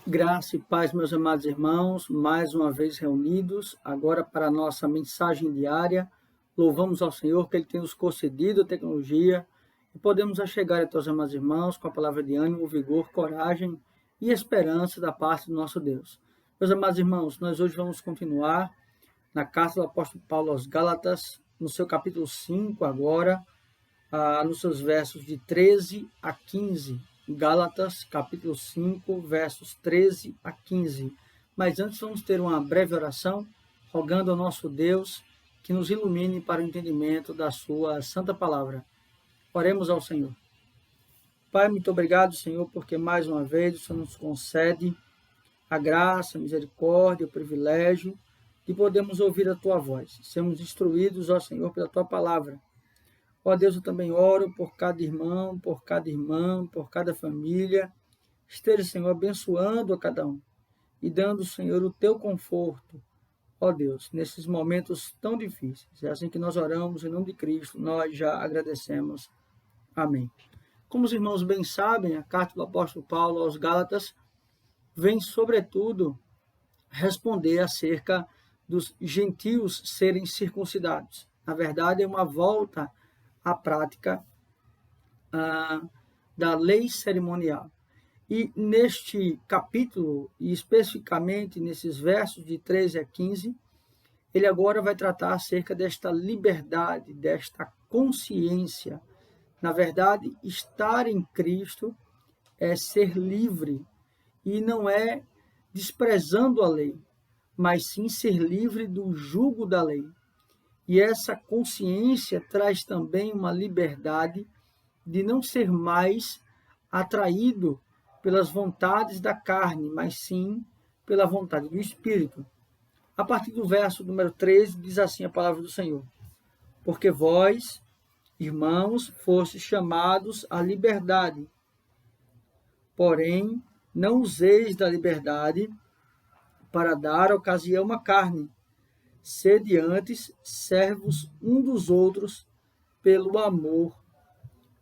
Graça e paz, meus amados irmãos, mais uma vez reunidos, agora para a nossa mensagem diária. Louvamos ao Senhor que Ele tem nos concedido a tecnologia e podemos achegar até os amados irmãos com a palavra de ânimo, vigor, coragem e esperança da parte do nosso Deus. Meus amados irmãos, nós hoje vamos continuar na carta do apóstolo Paulo aos Gálatas, no seu capítulo 5 agora, nos seus versos de 13 a 15. Gálatas, capítulo 5, versos 13 a 15. Mas antes vamos ter uma breve oração, rogando ao nosso Deus que nos ilumine para o entendimento da sua santa palavra. Oremos ao Senhor. Pai, muito obrigado, Senhor, porque mais uma vez o Senhor nos concede a graça, a misericórdia, o privilégio de podermos ouvir a Tua voz. Sermos instruídos, ó Senhor, pela Tua palavra. Ó Deus, eu também oro por cada irmão, por cada irmã, por cada família. Esteja, Senhor, abençoando a cada um e dando, Senhor, o teu conforto, ó Deus, nesses momentos tão difíceis. É assim que nós oramos, em nome de Cristo, nós já agradecemos. Amém. Como os irmãos bem sabem, a carta do apóstolo Paulo aos Gálatas vem, sobretudo, responder acerca dos gentios serem circuncidados. Na verdade, é uma volta à prática da lei cerimonial. E neste capítulo, e especificamente nesses versos de 13 a 15, ele agora vai tratar acerca desta liberdade, desta consciência. Na verdade, estar em Cristo é ser livre, e não é desprezando a lei, mas sim ser livre do jugo da lei. E essa consciência traz também uma liberdade de não ser mais atraído pelas vontades da carne, mas sim pela vontade do Espírito. A partir do verso número 13, diz assim a palavra do Senhor: Porque vós, irmãos, fostes chamados à liberdade, porém não useis da liberdade para dar ocasião à carne. Sede antes servos um dos outros pelo amor.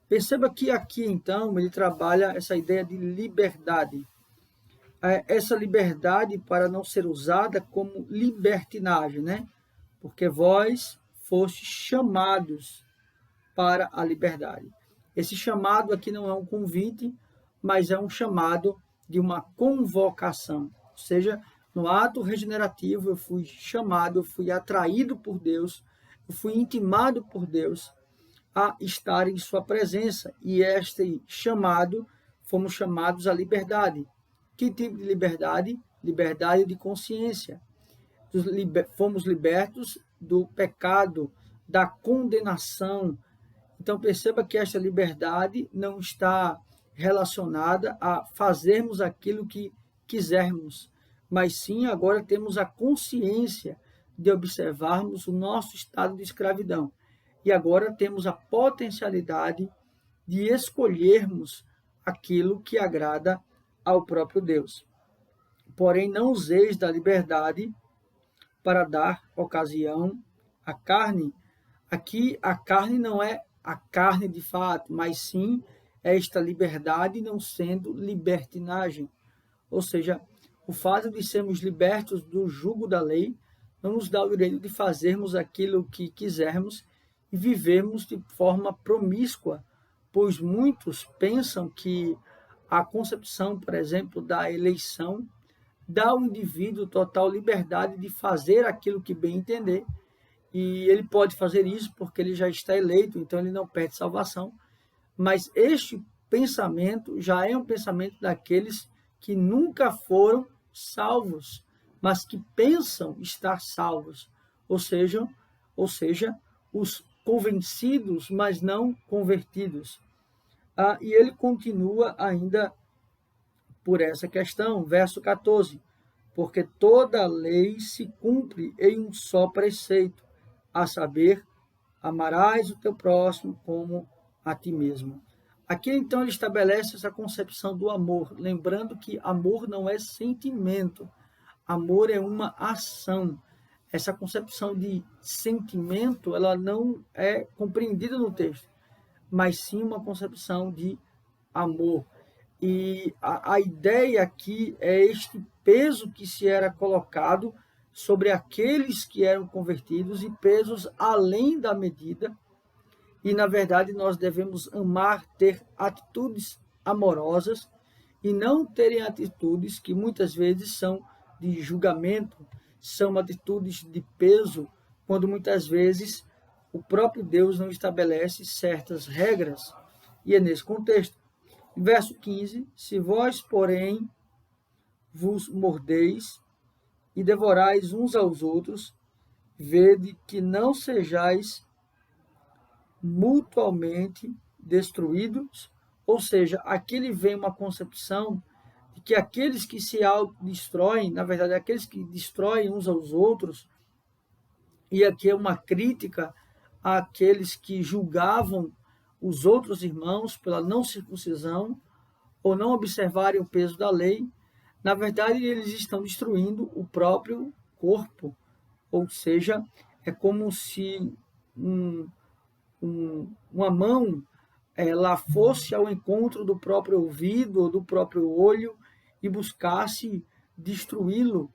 Perceba que aqui, então, ele trabalha essa ideia de liberdade. Essa liberdade para não ser usada como libertinagem, né? Porque vós fostes chamados para a liberdade. Esse chamado aqui não é um convite, mas é um chamado de uma convocação. Ou seja, no ato regenerativo eu fui chamado, eu fui atraído por Deus, eu fui intimado por Deus a estar em sua presença. E este chamado, fomos chamados à liberdade. Que tipo de liberdade? Liberdade de consciência. Fomos libertos do pecado, da condenação. Então perceba que esta liberdade não está relacionada a fazermos aquilo que quisermos, mas sim agora temos a consciência de observarmos o nosso estado de escravidão. E agora temos a potencialidade de escolhermos aquilo que agrada ao próprio Deus. Porém, não useis da liberdade para dar ocasião à carne. Aqui, a carne não é a carne de fato, mas sim esta liberdade não sendo libertinagem. Ou seja, o fato de sermos libertos do jugo da lei não nos dá o direito de fazermos aquilo que quisermos e vivermos de forma promíscua, pois muitos pensam que a concepção, por exemplo, da eleição dá ao indivíduo total liberdade de fazer aquilo que bem entender, e ele pode fazer isso porque ele já está eleito, então ele não perde salvação. Mas este pensamento já é um pensamento daqueles que nunca foram salvos, mas que pensam estar salvos, ou seja, os convencidos, mas não convertidos. E ele continua ainda por essa questão, verso 14: porque toda a lei se cumpre em um só preceito, a saber, amarás o teu próximo como a ti mesmo. Aqui, então, ele estabelece essa concepção do amor, lembrando que amor não é sentimento, amor é uma ação. Essa concepção de sentimento, ela não é compreendida no texto, mas sim uma concepção de amor. E a ideia aqui é este peso que se era colocado sobre aqueles que eram convertidos e pesos além da medida. E, na verdade, nós devemos amar, ter atitudes amorosas e não terem atitudes que muitas vezes são de julgamento, são atitudes de peso, quando muitas vezes o próprio Deus não estabelece certas regras. E é nesse contexto. Verso 15: se vós, porém, vos mordeis e devorais uns aos outros, vede que não sejais mutualmente destruídos. Ou seja, aqui ele vem uma concepção de que aqueles que se autodestroem, na verdade, aqueles que destroem uns aos outros, e aqui é uma crítica àqueles que julgavam os outros irmãos pela não circuncisão ou não observarem o peso da lei. Na verdade, eles estão destruindo o próprio corpo, ou seja, é como se uma mão ela fosse ao encontro do próprio ouvido ou do próprio olho e buscasse destruí-lo.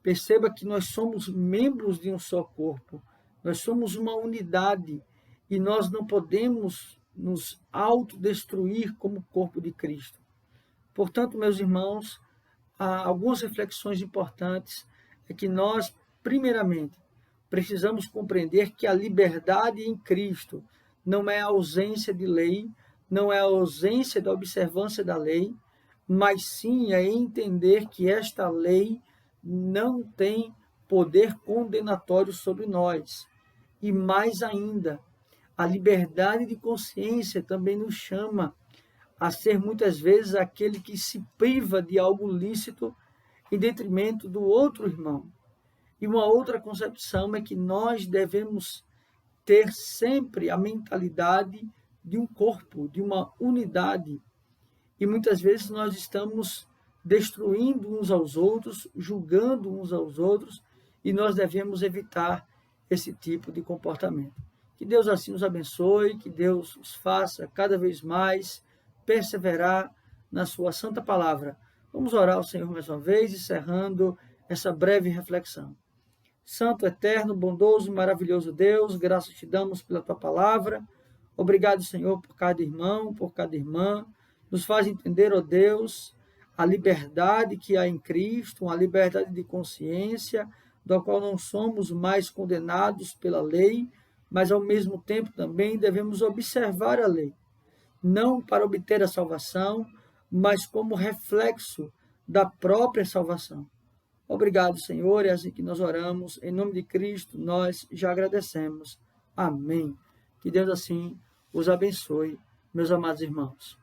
Perceba que nós somos membros de um só corpo, nós somos uma unidade e nós não podemos nos autodestruir como corpo de Cristo. Portanto, meus irmãos, há algumas reflexões importantes é que nós, primeiramente, precisamos compreender que a liberdade em Cristo não é a ausência de lei, não é a ausência da observância da lei, mas sim é entender que esta lei não tem poder condenatório sobre nós. E mais ainda, a liberdade de consciência também nos chama a ser muitas vezes aquele que se priva de algo lícito em detrimento do outro irmão. E uma outra concepção é que nós devemos ter sempre a mentalidade de um corpo, de uma unidade. E muitas vezes nós estamos destruindo uns aos outros, julgando uns aos outros, e nós devemos evitar esse tipo de comportamento. Que Deus assim nos abençoe, que Deus os faça cada vez mais perseverar na sua santa palavra. Vamos orar ao Senhor mais uma vez, encerrando essa breve reflexão. Santo, eterno, bondoso e maravilhoso Deus, graças te damos pela tua palavra. Obrigado, Senhor, por cada irmão, por cada irmã. Nos faz entender, ó Deus, a liberdade que há em Cristo, a liberdade de consciência, da qual não somos mais condenados pela lei, mas ao mesmo tempo também devemos observar a lei, não para obter a salvação, mas como reflexo da própria salvação. Obrigado, Senhor, é assim que nós oramos. Em nome de Cristo, nós já agradecemos. Amém. Que Deus assim os abençoe, meus amados irmãos.